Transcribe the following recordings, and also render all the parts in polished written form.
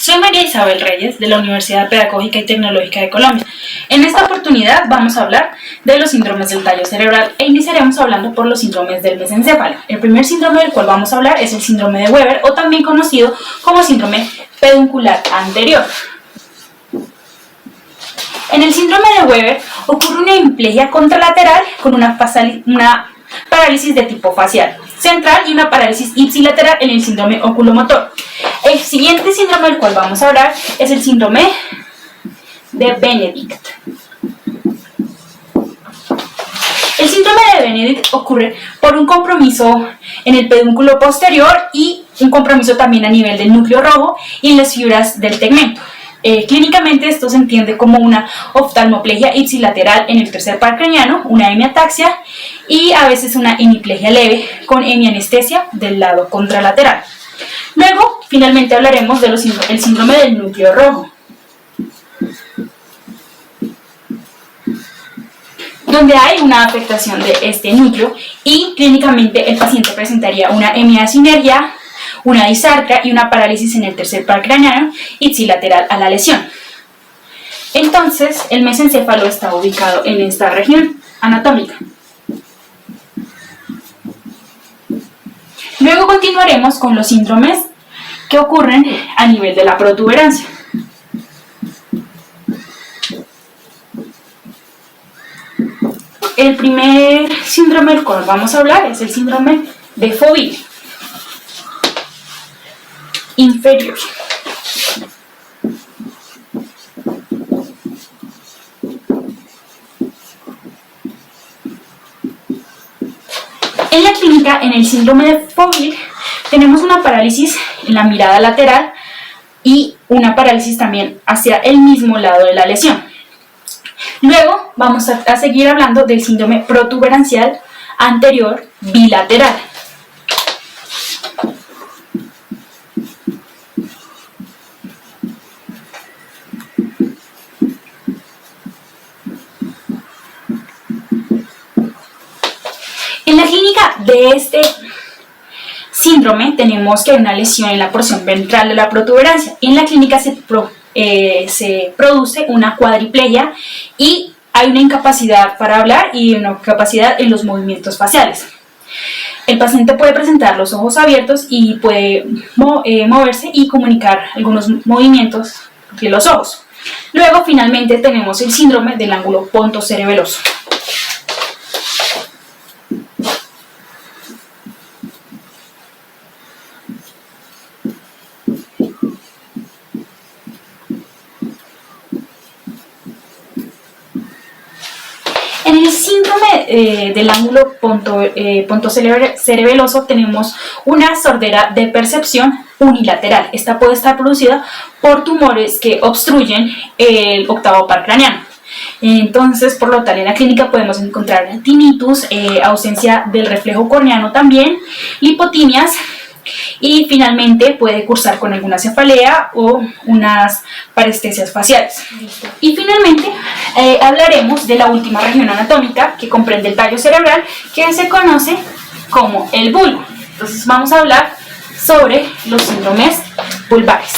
Soy María Isabel Reyes de la Universidad Pedagógica y Tecnológica de Colombia. En esta oportunidad vamos a hablar de los síndromes del tallo cerebral e iniciaremos hablando por los síndromes del mesencéfalo. El primer síndrome del cual vamos a hablar es el síndrome de Weber, o también conocido como síndrome peduncular anterior. En el síndrome de Weber ocurre una hemiplegia contralateral con una parálisis de tipo facial central y una parálisis ipsilateral en el síndrome oculomotor. El siguiente síndrome del cual vamos a hablar es el síndrome de Benedict. El síndrome de Benedict ocurre por un compromiso en el pedúnculo posterior y un compromiso también a nivel del núcleo rojo y en las fibras del tegmento. Clínicamente esto se entiende como una oftalmoplegia ipsilateral en el tercer par craneano, una hemiataxia y a veces una hemiplegia leve con hemianestesia del lado contralateral. Luego, finalmente hablaremos del síndrome del núcleo rojo, donde hay una afectación de este núcleo y clínicamente el paciente presentaría una hemiasinergia, una disartria y una parálisis en el tercer par craneano ipsilateral a la lesión. Entonces, el mesencéfalo está ubicado en esta región anatómica. Luego continuaremos con los síndromes que ocurren a nivel de la protuberancia. El primer síndrome del cual vamos a hablar es el síndrome de Foville inferior. En la clínica, en el síndrome de Foville, tenemos una parálisis en la mirada lateral y una parálisis también hacia el mismo lado de la lesión. Luego vamos a seguir hablando del síndrome protuberancial anterior bilateral. En la clínica de este síndrome tenemos que hay una lesión en la porción ventral de la protuberancia. En la clínica se produce una cuadriplegia y hay una incapacidad para hablar y una incapacidad en los movimientos faciales. El paciente puede presentar los ojos abiertos y puede moverse y comunicar algunos movimientos de los ojos. Luego, finalmente, tenemos el síndrome del ángulo pontocerebeloso. En el síndrome del ángulo pontocerebeloso tenemos una sordera de percepción unilateral. Esta puede estar producida por tumores que obstruyen el octavo par craneano. Entonces, por lo tal, en la clínica podemos encontrar tinnitus, ausencia del reflejo corneano también, lipotimias y finalmente puede cursar con alguna cefalea o unas parestesias faciales. Y finalmente hablaremos de la última región anatómica que comprende el tallo cerebral, que se conoce como el bulbo. Entonces vamos a hablar sobre los síndromes vulvares.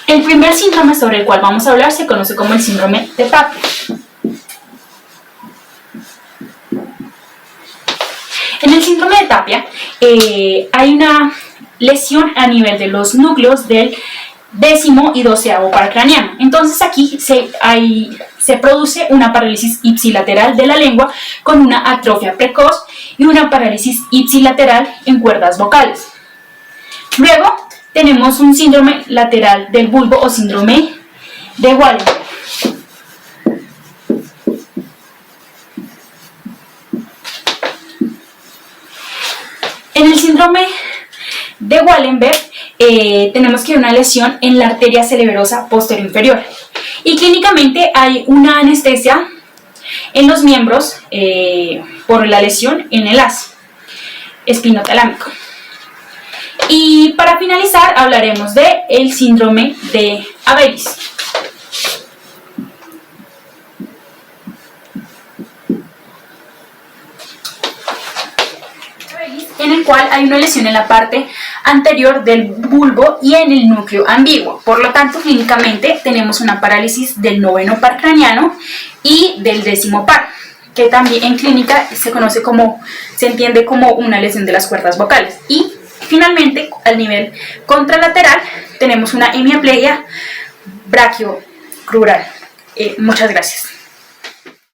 El primer síndrome sobre el cual vamos a hablar se conoce como el síndrome de Tapia. En el síndrome de Tapia hay una lesión a nivel de los núcleos del 10º y 12º par craneano. Entonces aquí se produce una parálisis ipsilateral de la lengua con una atrofia precoz y una parálisis ipsilateral en cuerdas vocales. Luego tenemos un síndrome lateral del bulbo o síndrome de Wallenberg. En el síndrome de Wallenberg tenemos que hay una lesión en la arteria cerebrosa posterior inferior y clínicamente hay una anestesia en los miembros por la lesión en el haz espinotalámico. Y para finalizar hablaremos del síndrome de Abelis. en el cual hay una lesión en la parte anterior del bulbo y en el núcleo ambiguo. Por lo tanto, clínicamente tenemos una parálisis del noveno par craneano y del décimo par, que también en clínica se entiende como una lesión de las cuerdas vocales. Y finalmente, al nivel contralateral, tenemos una hemiaplegia brachiocrural. Muchas gracias.